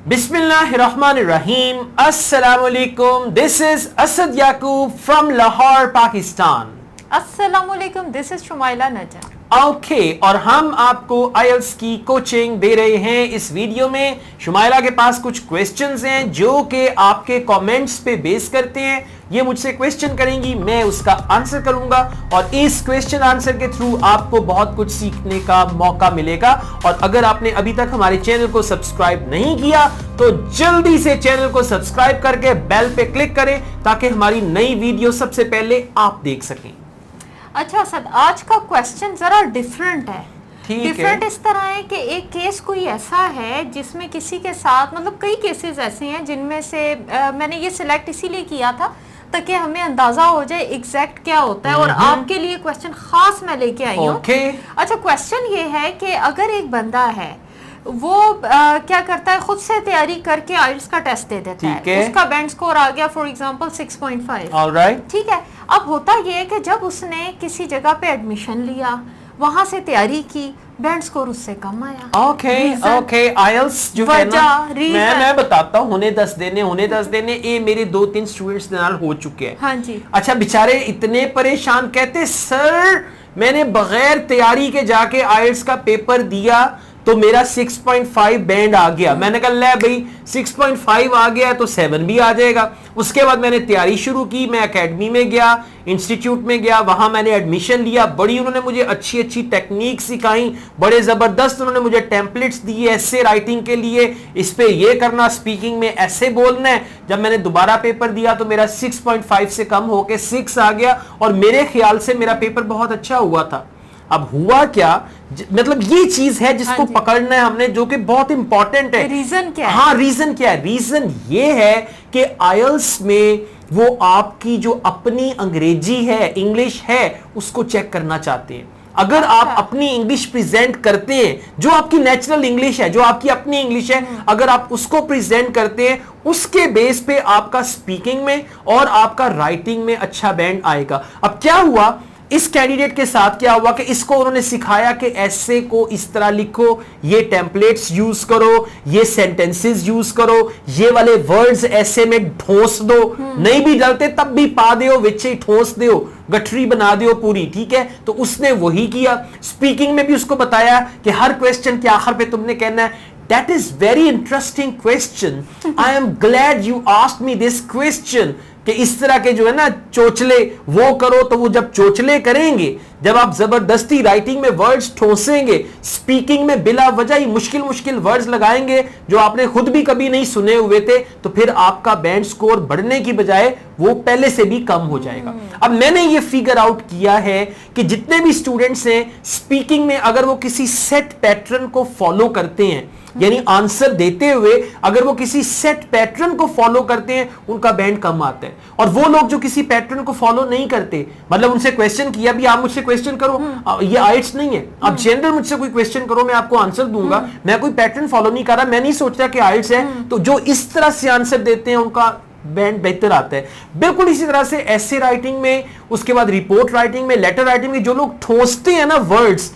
Bismillahirrahmanirrahim. Assalamualaikum. This is Asad Yaqub from Lahore, Pakistan. Assalamualaikum. This is Shumaila Najam. Okay और हम आपको IELTS की coaching दे रहे हैं इस वीडियो में। शुमाइला के पास कुछ क्वेश्चंस हैं जो कि आपके कमेंट्स पे बेस करते हैं। ये मुझसे क्वेश्चन करेंगी, मैं उसका आंसर करूंगा और इस क्वेश्चन आंसर के थ्रू आपको बहुत कुछ सीखने का मौका मिलेगा। और अगर आपने अभी तक हमारे चैनल को सब्सक्राइब नहीं किया तो जल्दी से चैनल को सब्सक्राइब करके बेल पे क्लिक करें ताकि हमारी नई वीडियो सबसे पहले आप देख सकें। अच्छा सर, आज का क्वेश्चन जरा डिफरेंट है। डिफरेंट इस तरह है कि एक केस कोई ऐसा है जिसमें किसी के साथ, मतलब कई केसेस ऐसे हैं जिनमें से मैंने ये सिलेक्ट इसीलिए किया था ताकि हमें अंदाजा हो जाए एग्जैक्ट क्या होता है। और आपके लिए क्वेश्चन खास मैं लेके आई हूँ। अच्छा, क्वेश्चन ये है कि अगर एक बंदा है वो क्या करता है, खुद से तैयारी करके आइल्स का टेस्ट दे देता है, उसका बैंड स्कोर आ गया फॉर एग्जांपल 6.5। ठीक है, अब होता ये है कि जब उसने किसी जगह पे एडमिशन लिया, वहां से तैयारी की, बैंड स्कोर उससे कम आया। ओके आइल्स जो है ना, मैं बताता हूँ, उन्हें 10 देने ये मेरे 2-3 स्टूडेंट्स के नाल हो चुके हैं। हाँ जी। अच्छा, बेचारे इतने परेशान, कहते सर मैंने बगैर तैयारी के जाके आइल्स का पेपर दिया तो मेरा 6.5 बैंड आ गया। मैंने कहा ले भाई 6.5 आ गया तो 7 भी आ जाएगा। उसके बाद मैंने तैयारी शुरू की, मैं एकेडमी में गया, इंस्टीट्यूट में गया, वहां मैंने एडमिशन लिया। बड़ी उन्होंने मुझे अच्छी अच्छी टेक्निक सिखाई, बड़े जबरदस्त उन्होंने मुझे टेम्पलेट्स दिए ऐसे राइटिंग के लिए, इस पे ये करना, स्पीकिंग में ऐसे बोलना है। जब मैंने दोबारा पेपर दिया तो मेरा 6.5 से कम होके 6 आ गया और मेरे ख्याल से मेरा पेपर बहुत अच्छा हुआ था। अब हुआ क्या, मतलब ये चीज है जिसको पकड़ना है हमने, जो कि बहुत इंपॉर्टेंट है। रीजन क्या है? हाँ, रीजन क्या है? रीजन ये है कि आईएल्स में वो आपकी जो अपनी अंग्रेजी है, इंग्लिश है, उसको चेक करना चाहते हैं। अगर आप अपनी इंग्लिश प्रेजेंट करते हैं, जो आपकी नेचुरल इंग्लिश है, जो आपकी अपनी इंग्लिश है, अगर आप उसको प्रेजेंट करते हैं, उसके बेस पे आपका स्पीकिंग में और आपका राइटिंग में अच्छा बैंड आएगा। अब क्या हुआ इस कैंडिडेट के साथ, क्या हुआ कि इसको उन्होंने सिखाया कि ऐसे को इस तरह लिखो, ये टेम्पलेट्स यूज करो, ये सेंटेंसेस यूज करो, ये वाले वर्ड्स ऐसे में ठोस दो, नहीं भी डलते तब भी पा दो, विच ही ठोस दो, गठरी बना दो पूरी। ठीक है, तो उसने वही किया। स्पीकिंग में भी उसको बताया कि हर क्वेश्चन के आखिर पे तुमने कहना है That is very interesting question. I am glad you asked me this question. कि इस तरह के जो है ना चोचले वो करो, तो वो जब चोचले करेंगे, जब आप जबरदस्ती राइटिंग में वर्ड्स ठोसेंगे, स्पीकिंग में बिला वजह ही मुश्किल मुश्किल वर्ड्स लगाएंगे जो आपने खुद भी कभी नहीं सुने हुए थे, तो फिर आपका बैंड स्कोर बढ़ने की बजाय वो पहले से भी कम हो जाएगा। अब मैंने ये फिगर आउट किया है कि जितने भी स्टूडेंट्स हैं स्पीकिंग में, अगर वो किसी सेट पैटर्न को फॉलो करते हैं, यानी आंसर देते हुए अगर वो किसी सेट पैटर्न को फॉलो करते हैं, उनका बैंड कम आता है। और वो लोग जो किसी पैटर्न को फॉलो नहीं करते, मतलब उनसे क्वेश्चन किया, भी आप मुझसे क्वेश्चन करो, ये आइल्स नहीं है, आप जनरल मुझसे कोई क्वेश्चन करो, मैं आपको आंसर दूंगा, मैं कोई पैटर्न फॉलो नहीं कर रहा, मैं नहीं सोच रहा कि आइल्स है। तो जो इस तरह से आंसर देते हैं उनका बैंड बेहतर आता है। बिल्कुल इसी तरह से ऐसे राइटिंग में, उसके बाद रिपोर्ट राइटिंग में, लेटर राइटिंग में, जो लोग ठोसते हैं ना वर्ड्स,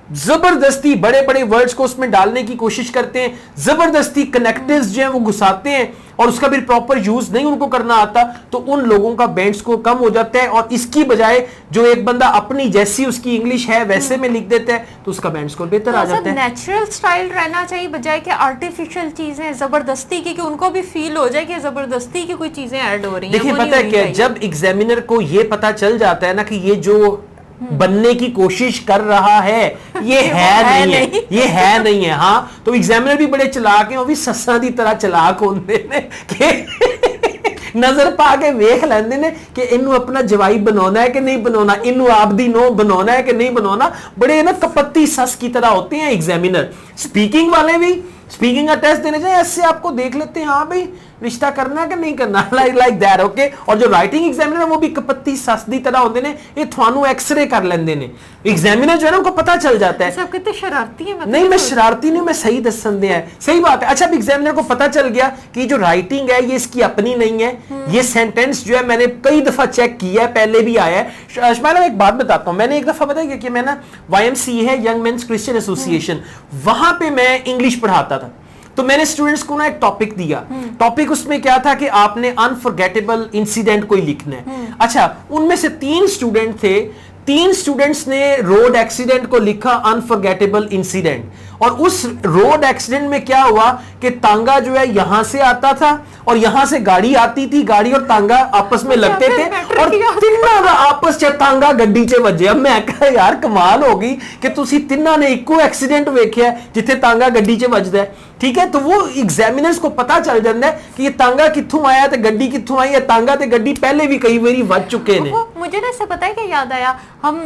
जबरदस्ती बड़े बड़े वर्ड्स को उसमें डालने की कोशिश करते हैं, जबरदस्ती कनेक्टिव्स जो हैं वो घुसाते हैं और उसका भी प्रॉपर यूज नहीं उनको करना आता, तो उन लोगों का बैंड स्कोर कम हो जाता है। और इसकी बजाय जो एक बंदा अपनी जैसी उसकी इंग्लिश है वैसे में लिख देता है, तो उसका बैंड स्कोर बेहतर आ जाता है। नेचुरल स्टाइल रहना चाहिए बजाय कि आर्टिफिशियल चीजें जबरदस्ती की, कि उनको भी फील हो जाए कि जबरदस्ती की कोई चीजें ऐड हो रही हैं। देखिए पता है क्या, जब एग्जामिनर को ये पता चल जाता है ना कि ये जो बनने की कोशिश कर रहा है ये है नहीं है, ये है नहीं है, हाँ, तो एग्जामिनर भी बड़े चलाक हैं, वो भी सस्सा दी तरह चलाक होंदे ने कि नजर पा के वेख लेंदे ने कि इनू अपना जवाई बनाना है कि नहीं बनाना, इनू आप दी नो बनाना है कि नहीं बनाना। बड़े ना कपत्ती सस की तरह होते हैं एग्जामिनर। स्पीकिंग वाले भी स्पीकिंग का टेस्ट देने चाहिए, ऐसे आपको देख लेते हैं, हाँ भाई रिश्ता करना है कि नहीं करना, लाइक दैट। ओके, और जो राइटिंग एग्जामिनर वो भी कपत्ती सस दी तरह होंदे ने, ये थानू एक्सरे कर लेंदे ने। एग्जामिनर जो है ना उनको पता चल जाता है। सब कितने शरारती हैं। नहीं, मैं शरारती नहीं, मैं सही दसन दे है, सही बात है। अच्छा, अब एग्जामिनर को पता चल गया कि जो राइटिंग है ये इसकी अपनी नहीं है, ये सेंटेंस जो है मैंने कई दफा चेक किया है, पहले भी आया है। मैं एक बात बताता हूं, मैंने एक दफा बताया कि मैं ना YMCA है, यंग मेंस क्रिश्चियन एसोसिएशन, वहां पे मैं इंग्लिश पढ़ाता था। तो मैंने स्टूडेंट्स को ना एक टॉपिक दिया, टॉपिक उसमें क्या था कि आपने अनफॉरगेटेबल इंसिडेंट कोई लिखना है। अच्छा, उनमें से 3 स्टूडेंट थे, 3 स्टूडेंट्स ने रोड एक्सीडेंट को लिखा अनफॉरगेटेबल इंसिडेंट, और उस रोड एक्सीडेंट में क्या हुआ कि तांगा जो है यहां से आता था और यहां से गाड़ी आती थी, गाड़ी और तांगा आपस में लगते थे और तिन्ना का आपस च तांगा गड्डी च वजे। अब मैं कहा यार कमाल होगी कि तुसी तिन्ना ने इको एक्सीडेंट वेख्या जिथे तांगा गड्डी च वजदा है, ठीक है। तो वो एग्जामिनर्स को पता चल जाता है कि ये तांगा कित्थों आया ते गड्डी कित्थों आई है, तांगा ते गड्डी पहले भी कई बारी वज चुके ने। मुझे ना इससे पता है कि याद आया, हम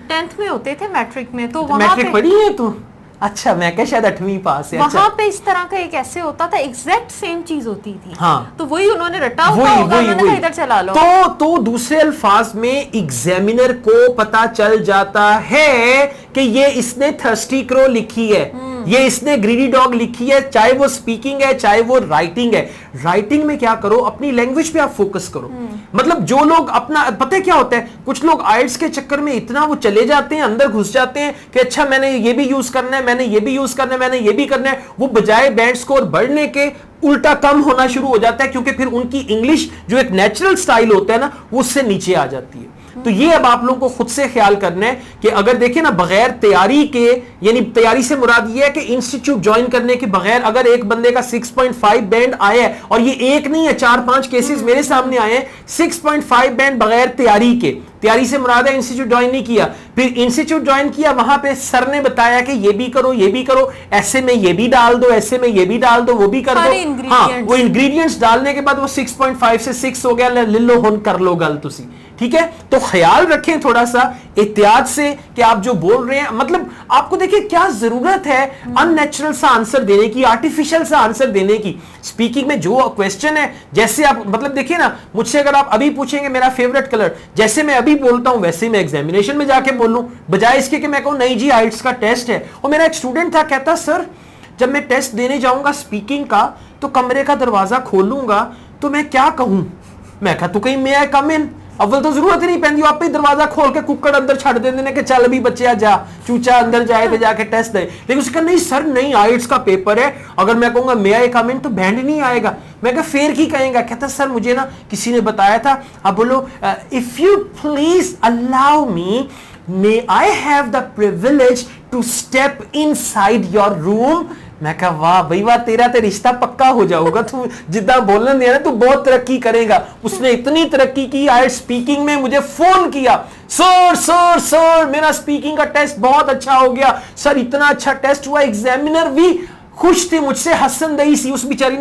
10th में होते थे मैट्रिक में, तो वहां मैट्रिक पढ़ी है तू? अच्छा, मैं क्या शायद 8वीं पास है। वहां पे इस तरह का एक ऐसे होता था, एग्जैक्ट सेम चीज होती थी। हाँ, तो वही उन्होंने रटा हुआ होगा, उन्होंने कहा इधर चला लो। तो दूसरे अल्फाज में एग्जामिनर को पता चल जाता है कि ये इसने थर्स्टी क्रो लिखी है, ये इसने ग्रीडी डॉग लिखी है, चाहे वो स्पीकिंग है चाहे वो राइटिंग है। राइटिंग में क्या करो, अपनी लैंग्वेज पे आप फोकस करो। मतलब जो लोग अपना, पता है क्या होता है, कुछ लोग आइल्स के चक्कर में इतना वो चले जाते हैं, अंदर घुस जाते हैं कि अच्छा मैंने ये भी यूज करना है, मैंने ये भी यूज करना है, मैंने ये भी करना है, वो बजाय बैंड स्कोर बढ़ने के उल्टा कम होना शुरू हो जाता है, क्योंकि फिर उनकी इंग्लिश जो एक नेचुरल स्टाइल होता है ना, वो उससे नीचे आ जाती है। तो ये अब आप लोगों को खुद से ख्याल करना है कि अगर देखें ना, बगैर तैयारी के, यानी तैयारी से मुराद ये है कि इंस्टीट्यूट ज्वाइन करने के बगैर अगर एक बंदे का 6.5 बैंड आया है, और ये एक नहीं है, 4-5 केसेस मेरे सामने आए हैं 6.5 बैंड बगैर तैयारी के। तैयारी से मुराद है इंस्टीट्यूट ज्वाइन नहीं किया, फिर इंस्टीट्यूट ज्वाइन किया, वहां पे सर ने बताया कि ये भी करो, ये भी करो, ऐसे में ये भी डाल दो, ऐसे में ये भी डाल दो, वो भी कर दो। हाँ, वो इंग्रेडिएंट्स डालने के बाद वो 6.5 से 6 हो गया, ले लो हुन कर लो गल तुसी, ठीक है। तो ख्याल रखें थोड़ा सा एहतियात से कि आप जो बोल रहे हैं, मतलब आपको देखिए क्या जरूरत है अननेचुरल सा आंसर देने की, आर्टिफिशियल सा आंसर देने की। स्पीकिंग में जो क्वेश्चन है, जैसे आप मतलब देखिए ना, मुझसे अगर आप अभी पूछेंगे मेरा फेवरेट कलर, जैसे मैं अभी बोलता हूं वैसे मैं एग्जामिनेशन में जाके बोलूं, बजाय इसके कि मैं कहूं नहीं जी आइल्ट्स का टेस्ट है। और मेरा एक स्टूडेंट था, कहता सर जब मैं टेस्ट देने जाऊंगा स्पीकिंग का, तो कमरे का दरवाजा खोलूंगा तो मैं क्या कहूं? मैं कहा तू कहीं मे आई कम इन, अव्वल तो जरूरत ही नहीं पैंदी, आप ही दरवाजा खोल के कुक्कड़ अंदर छड़ देने कि चल अभी बच्चे जा, चूचा अंदर जाए तो जाके टेस्ट दे। लेकिन उसका नहीं सर, नहीं आइल्ट्स का पेपर है, अगर मैं कहूंगा मे आई कम इन तो बैंड नहीं आएगा। मैं कहा फिर की कहेगा? कहता सर मुझे ना किसी ने बताया था, आप बोलो if you please allow me, may I have the privilege to step inside your room. मैं कहा वाह भाई वाह, तेरा तो रिश्ता पक्का हो जाऊगा, तू जितना बोलने दे ना तू बहुत तरक्की करेगा। उसने इतनी तरक्की की, आए स्पीकिंग में मुझे फोन किया, सर सर सर मेरा स्पीकिंग का टेस्ट बहुत अच्छा हो गया सर, इतना अच्छा टेस्ट हुआ, एग्जामिनर भी खुश थे मुझसे, हसन दही सी। उस बेचारे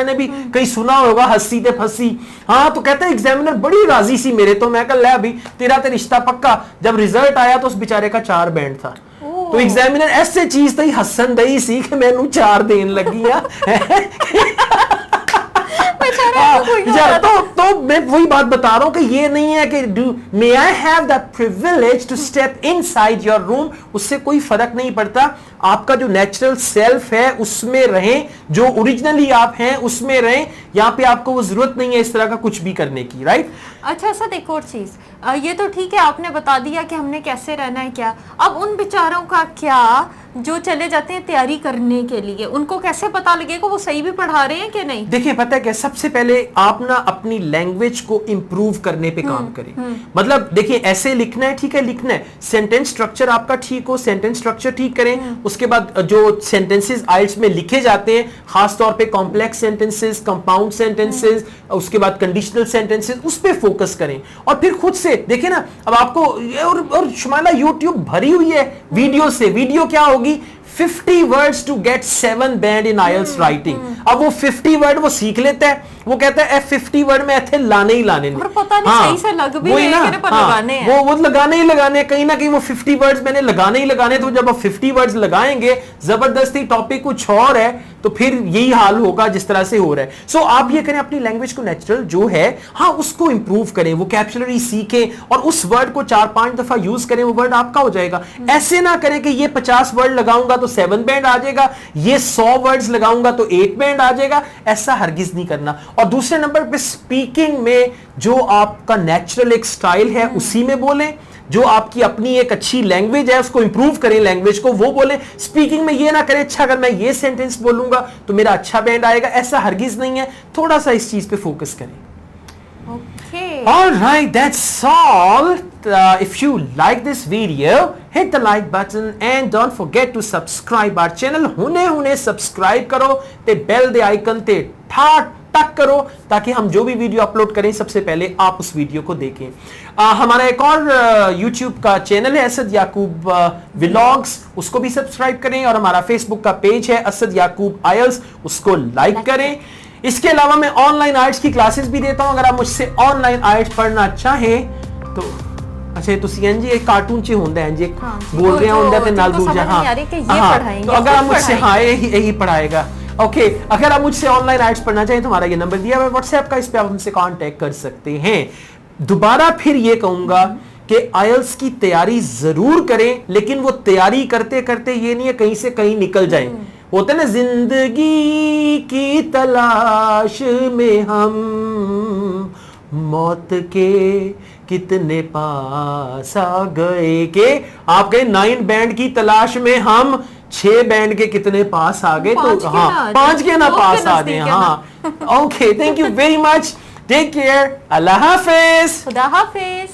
ने भी कहीं सुना होगा हंसी ते फंसी। हाँ, तो कहते हैं एग्जामिनर बड़ी राजी सी मेरे, तो मैं कहा ले अभी तेरा तो रिश्ता पक्का। जब रिजल्ट आया तो उस बेचारे का 4 बैंड था। तो एग्जामिनर ऐसे चीज थी हसन दही सी कि मैनू 4 देन लगी। तो मैं वही बात बता रहा हूं कि ये नहीं है कि may I have the privilege to step inside your room, उससे कोई फर्क नहीं पड़ता। आपका जो नेचुरल सेल्फ है उसमें रहें, जो ओरिजिनली आप हैं उसमें रहें। यहां पे आपको वो जरूरत नहीं है इस तरह का कुछ भी करने की, राइट। अच्छा सर, एक और चीज, ये तो ठीक है आपने बता दिया कि हमने कैसे रहना है क्या, अब उन बेचारों का क्या जो चले जाते हैं तैयारी करने के लिए, उनको कैसे पता लगेगा वो सही भी पढ़ा रहे हैं कि नहीं? देखिए पता है क्या, सबसे पहले आप ना अपनी लैंग्वेज को इंप्रूव करने पे काम करें। मतलब देखिए ऐसे लिखना है, ठीक है लिखना है, सेंटेंस स्ट्रक्चर आपका ठीक हो, सेंटेंस स्ट्रक्चर ठीक करें। उसके बाद जो सेंटेंसेस आइल्ट्स में लिखे जाते हैं, खास तौर पे कॉम्प्लेक्स सेंटेंसेस, कंपाउंड सेंटेंसेस, उसके बाद कंडीशनल सेंटेंसेस, उस पे फोकस करें। और फिर खुद से देखिए ना, अब आपको और शुमाला यूट्यूब भरी हुई है वीडियो से। वीडियो क्या होगी, 50 words to get 7 band in IELTS writing. अब वो 50 वर्ड वो सीख लेता है, वो कहता है 50 वर्ड में ऐसे लाने ही लाने नहीं, पता नहीं सही से लग भी नहीं है, पर लगाने हैं। वो लगाने ही लगाने, कहीं ना कहीं वो 50 वर्ड्स मैंने लगाने ही लगाने। तो जब आप 50 वर्ड्स लगाएंगे, जबरदस्ती टॉपिक कुछ और है, तो फिर यही हाल होगा जिस तरह से हो रहा है। सो आप ये करें, अपनी लैंग्वेज को नेचुरल जो है हाँ उसको इंप्रूव करें, वोकैब्युलरी सीखें और उस वर्ड को 4-5 दफा यूज करें, वो वर्ड आपका हो जाएगा। ऐसे ना करें कि ये 50 वर्ड लगाऊंगा तो 7 बैंड आ जाएगा, ये 100 वर्ड्स लगाऊंगा तो 8 बैंड आ जाएगा, ऐसा हरगिज नहीं करना। और दूसरे नंबर पे स्पीकिंग में जो आपका नेचुरल एक स्टाइल है उसी में बोलें। जो आपकी अपनी एक अच्छी लैंग्वेज है उसको इंप्रूव करें, लैंग्वेज को वो बोले। स्पीकिंग में ये ना करें अच्छा अगर मैं ये सेंटेंस बोलूंगा तो मेरा अच्छा बैंड आएगा, ऐसा हरगिज नहीं है। थोड़ा सा इस चीज पे फोकस करें। Okay. All right, that's all. If you like this video, hit the like button and don't forget to subscribe our channel. हुने subscribe करो ते bell दे icon ते ठाट टक करो ताकि हम जो भी वीडियो अपलोड करें सबसे पहले आप उस वीडियो को देखें। हमारा एक और YouTube का चैनल है असद याकूब व्लॉग्स, उसको भी सब्सक्राइब करें और हमारा Facebook का पेज है असद याकूब आयल्स, उसको लाइक करें। इसके अलावा मैं ऑनलाइन आर्ट्स की क्लासेस भी देता हूं। अगर आप मुझसे ऑनलाइन आर्ट्स पढ़ना चाहें तो अच्छा ਤੁਸੀਂ ਇੰਜ ਇੱਕ ਕਾਰਟੂਨ ਚ ਹੁੰਦਾ ਹੈ ਇੰਜ बोल रहे ਹੁੰਦਾ ਤੇ ਨਾਲ ਦੂਜਾ तो अगर आप मुझसे यही पढ़ाएगा। ओके, अगर आप मुझसे ऑनलाइन आर्ट्स पढ़ना चाहें तो हमारा ये नंबर दिया हुआ है व्हाट्सएप का, इस पे आप हमसे कांटेक्ट कर सकते हैं। दोबारा फिर ये कहूंगा कि आयल्स की तैयारी जरूर करें, लेकिन वो तैयारी करते करते ये नहीं है कहीं से कहीं निकल जाए। होते ना जिंदगी की तलाश में हम मौत के कितने पास आ गए, के आप गए 9 बैंड की तलाश में हम 6 बैंड के कितने पास आ गए, तो हाँ 5 के ना पास आ गए। हाँ okay, thank you very much, take care, अल्लाह हाफिज, खुदा हाफिज।